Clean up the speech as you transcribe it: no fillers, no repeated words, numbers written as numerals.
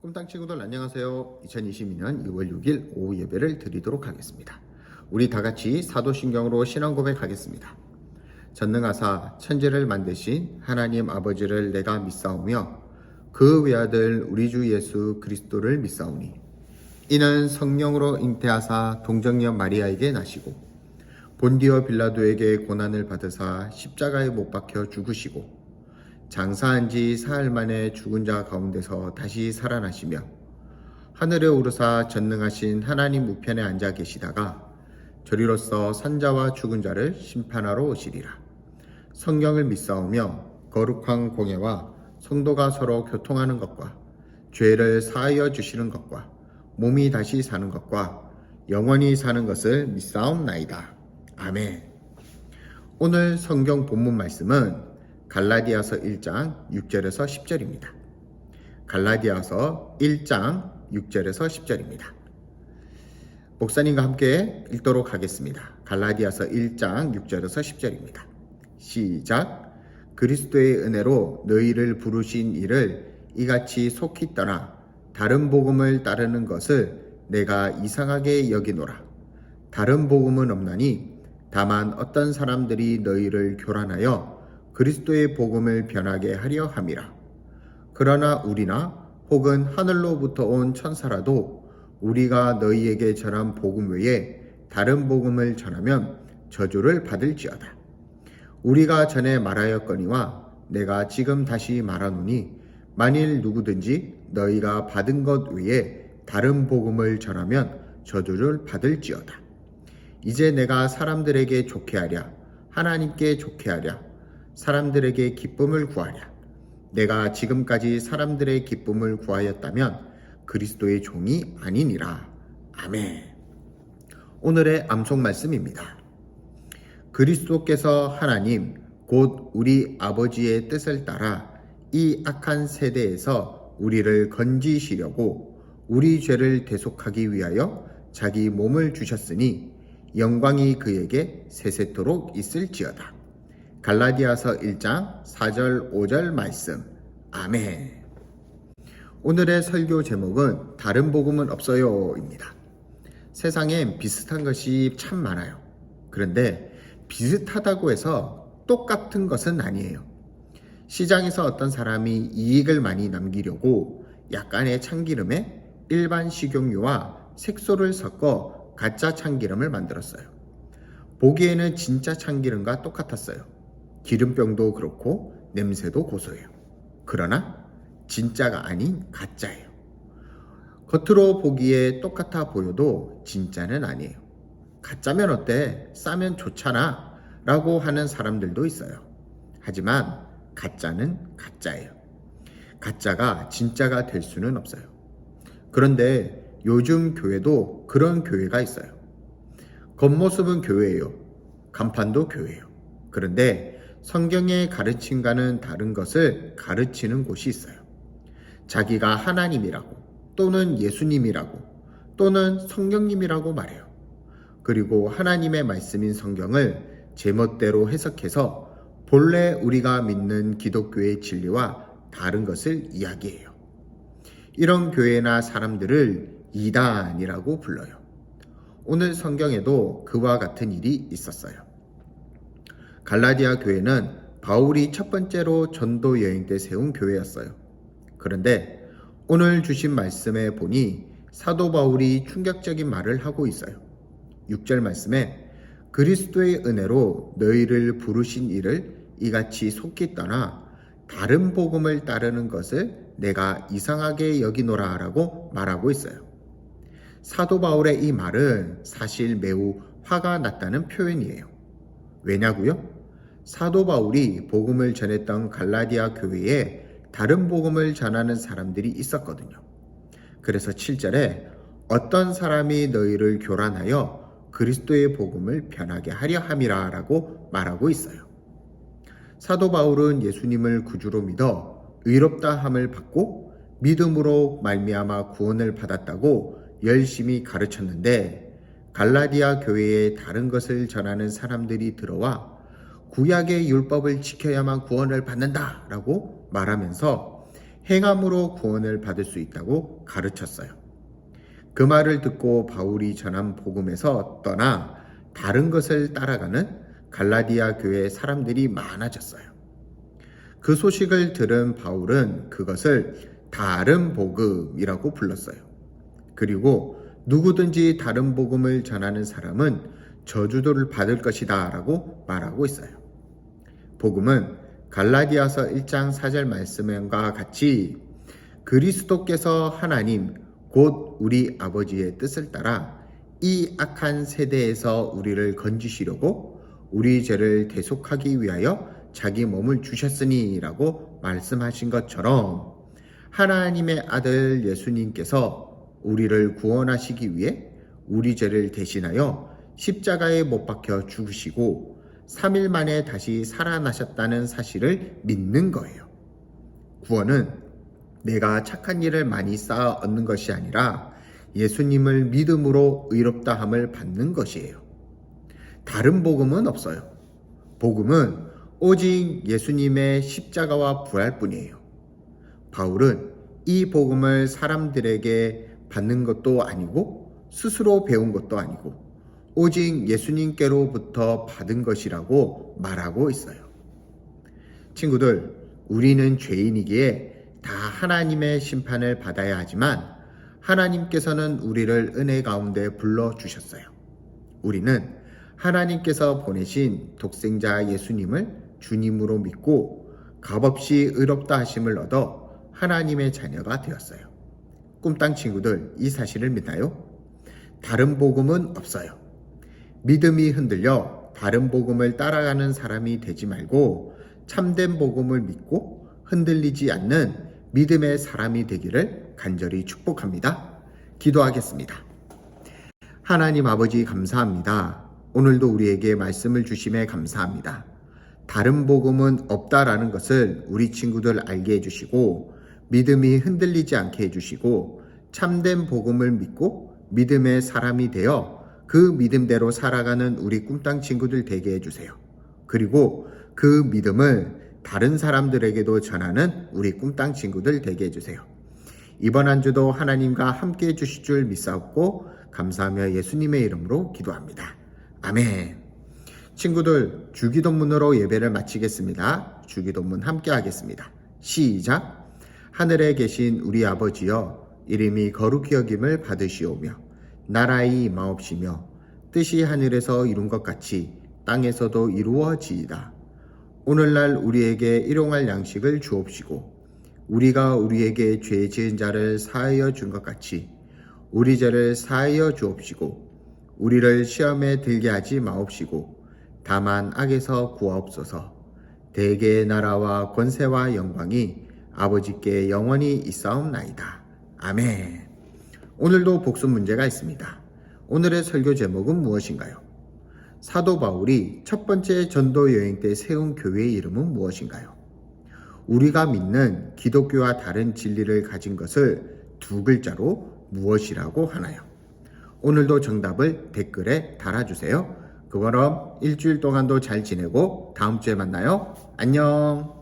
꿈땅 친구들 안녕하세요. 2022년 2월 6일 오후 예배를 드리도록 하겠습니다. 우리 다 같이 사도신경으로 신앙 고백하겠습니다. 전능하사 천지를 만드신 하나님 아버지를 내가 믿사오며 그 외아들 우리 주 예수 그리스도를 믿사오니 이는 성령으로 잉태하사 동정녀 마리아에게 나시고 본디오 빌라도에게 고난을 받으사 십자가에 못 박혀 죽으시고 장사한 지 사흘 만에 죽은 자 가운데서 다시 살아나시며 하늘에 오르사 전능하신 하나님 우편에 앉아 계시다가 저리로서 산자와 죽은 자를 심판하러 오시리라. 성경을 믿사오며 거룩한 공예와 성도가 서로 교통하는 것과 죄를 사하여 주시는 것과 몸이 다시 사는 것과 영원히 사는 것을 믿사옵나이다. 아멘. 오늘 성경 본문 말씀은 갈라디아서 1장 6절에서 10절입니다. 갈라디아서 1장 6절에서 10절입니다. 목사님과 함께 읽도록 하겠습니다. 갈라디아서 1장 6절에서 10절입니다. 시작. 그리스도의 은혜로 너희를 부르신 이를 이같이 속히 떠나 다른 복음을 따르는 것을 내가 이상하게 여기노라. 다른 복음은 없나니 다만 어떤 사람들이 너희를 교란하여 그리스도의 복음을 변하게 하려 함이라. 그러나 우리나 혹은 하늘로부터 온 천사라도 우리가 너희에게 전한 복음 외에 다른 복음을 전하면 저주를 받을지어다. 우리가 전에 말하였거니와 내가 지금 다시 말하노니 만일 누구든지 너희가 받은 것 외에 다른 복음을 전하면 저주를 받을지어다. 이제 내가 사람들에게 좋게 하랴 하나님께 좋게 하랴 사람들에게 기쁨을 구하랴. 내가 지금까지 사람들의 기쁨을 구하였다면 그리스도의 종이 아니니라. 아멘. 오늘의 암송 말씀입니다. 그리스도께서 하나님 곧 우리 아버지의 뜻을 따라 이 악한 세대에서 우리를 건지시려고 우리 죄를 대속하기 위하여 자기 몸을 주셨으니 영광이 그에게 세세토록 있을지어다. 갈라디아서 1장 4절 5절 말씀. 아멘. 오늘의 설교 제목은 다른 복음은 없어요 입니다. 세상엔 비슷한 것이 참 많아요. 그런데 비슷하다고 해서 똑같은 것은 아니에요. 시장에서 어떤 사람이 이익을 많이 남기려고 약간의 참기름에 일반 식용유와 색소를 섞어 가짜 참기름을 만들었어요. 보기에는 진짜 참기름과 똑같았어요. 기름병도 그렇고 냄새도 고소해요. 그러나 진짜가 아닌 가짜예요. 겉으로 보기에 똑같아 보여도 진짜는 아니에요. 가짜면 어때? 싸면 좋잖아 라고 하는 사람들도 있어요. 하지만 가짜는 가짜예요. 가짜가 진짜가 될 수는 없어요. 그런데 요즘 교회도 그런 교회가 있어요. 겉모습은 교회예요. 간판도 교회예요. 그런데 성경의 가르침과는 다른 것을 가르치는 곳이 있어요. 자기가 하나님이라고 또는 예수님이라고 또는 성령님이라고 말해요. 그리고 하나님의 말씀인 성경을 제멋대로 해석해서 본래 우리가 믿는 기독교의 진리와 다른 것을 이야기해요. 이런 교회나 사람들을 이단이라고 불러요. 오늘 성경에도 그와 같은 일이 있었어요. 갈라디아 교회는 바울이 첫 번째로 전도 여행 때 세운 교회였어요. 그런데 오늘 주신 말씀에 보니 사도 바울이 충격적인 말을 하고 있어요. 6절 말씀에 그리스도의 은혜로 너희를 부르신 이를 이같이 속히 떠나 다른 복음을 따르는 것을 내가 이상하게 여기노라 라고 말하고 있어요. 사도 바울의 이 말은 사실 매우 화가 났다는 표현이에요. 왜냐고요? 사도 바울이 복음을 전했던 갈라디아 교회에 다른 복음을 전하는 사람들이 있었거든요. 그래서 7절에 어떤 사람이 너희를 교란하여 그리스도의 복음을 변하게 하려 함이라 라고 말하고 있어요. 사도 바울은 예수님을 구주로 믿어 의롭다 함을 받고 믿음으로 말미암아 구원을 받았다고 열심히 가르쳤는데 갈라디아 교회에 다른 것을 전하는 사람들이 들어와 구약의 율법을 지켜야만 구원을 받는다 라고 말하면서 행함으로 구원을 받을 수 있다고 가르쳤어요. 그 말을 듣고 바울이 전한 복음에서 떠나 다른 것을 따라가는 갈라디아 교회 사람들이 많아졌어요. 그 소식을 들은 바울은 그것을 다른 복음이라고 불렀어요. 그리고 누구든지 다른 복음을 전하는 사람은 저주도를 받을 것이다 라고 말하고 있어요. 복음은 갈라디아서 1장 4절 말씀과 같이 그리스도께서 하나님 곧 우리 아버지의 뜻을 따라 이 악한 세대에서 우리를 건지시려고 우리 죄를 대속하기 위하여 자기 몸을 주셨으니 라고 말씀하신 것처럼 하나님의 아들 예수님께서 우리를 구원하시기 위해 우리 죄를 대신하여 십자가에 못 박혀 죽으시고 3일 만에 다시 살아나셨다는 사실을 믿는 거예요. 구원은 내가 착한 일을 많이 쌓아 얻는 것이 아니라 예수님을 믿음으로 의롭다함을 받는 것이에요. 다른 복음은 없어요. 복음은 오직 예수님의 십자가와 부활뿐이에요. 바울은 이 복음을 사람들에게 받는 것도 아니고 스스로 배운 것도 아니고 오직 예수님께로부터 받은 것이라고 말하고 있어요. 친구들, 우리는 죄인이기에 다 하나님의 심판을 받아야 하지만 하나님께서는 우리를 은혜 가운데 불러주셨어요. 우리는 하나님께서 보내신 독생자 예수님을 주님으로 믿고 값없이 의롭다 하심을 얻어 하나님의 자녀가 되었어요. 꿈땅 친구들, 이 사실을 믿나요? 다른 복음은 없어요. 믿음이 흔들려 다른 복음을 따라가는 사람이 되지 말고 참된 복음을 믿고 흔들리지 않는 믿음의 사람이 되기를 간절히 축복합니다. 기도하겠습니다. 하나님 아버지 감사합니다. 오늘도 우리에게 말씀을 주심에 감사합니다. 다른 복음은 없다라는 것을 우리 친구들 알게 해주시고 믿음이 흔들리지 않게 해주시고 참된 복음을 믿고 믿음의 사람이 되어 그 믿음대로 살아가는 우리 꿈땅 친구들 되게 해주세요. 그리고 그 믿음을 다른 사람들에게도 전하는 우리 꿈땅 친구들 되게 해주세요. 이번 한 주도 하나님과 함께 해주실 줄 믿사옵고 감사하며 예수님의 이름으로 기도합니다. 아멘. 친구들, 주기도문으로 예배를 마치겠습니다. 주기도문 함께 하겠습니다. 시작. 하늘에 계신 우리 아버지여, 이름이 거룩히 여김을 받으시오며 나라의 임하옵시며 뜻이 하늘에서 이룬 것 같이 땅에서도 이루어지이다. 오늘날 우리에게 일용할 양식을 주옵시고 우리가 우리에게 죄 지은 자를 사하여 준 것 같이 우리 죄를 사하여 주옵시고 우리를 시험에 들게 하지 마옵시고 다만 악에서 구하옵소서. 대개의 나라와 권세와 영광이 아버지께 영원히 있사옵나이다. 아멘. 오늘도 복습 문제가 있습니다. 오늘의 설교 제목은 무엇인가요? 사도 바울이 첫 번째 전도 여행 때 세운 교회의 이름은 무엇인가요? 우리가 믿는 기독교와 다른 진리를 가진 것을 두 글자로 무엇이라고 하나요? 오늘도 정답을 댓글에 달아주세요. 그럼 일주일 동안도 잘 지내고 다음 주에 만나요. 안녕.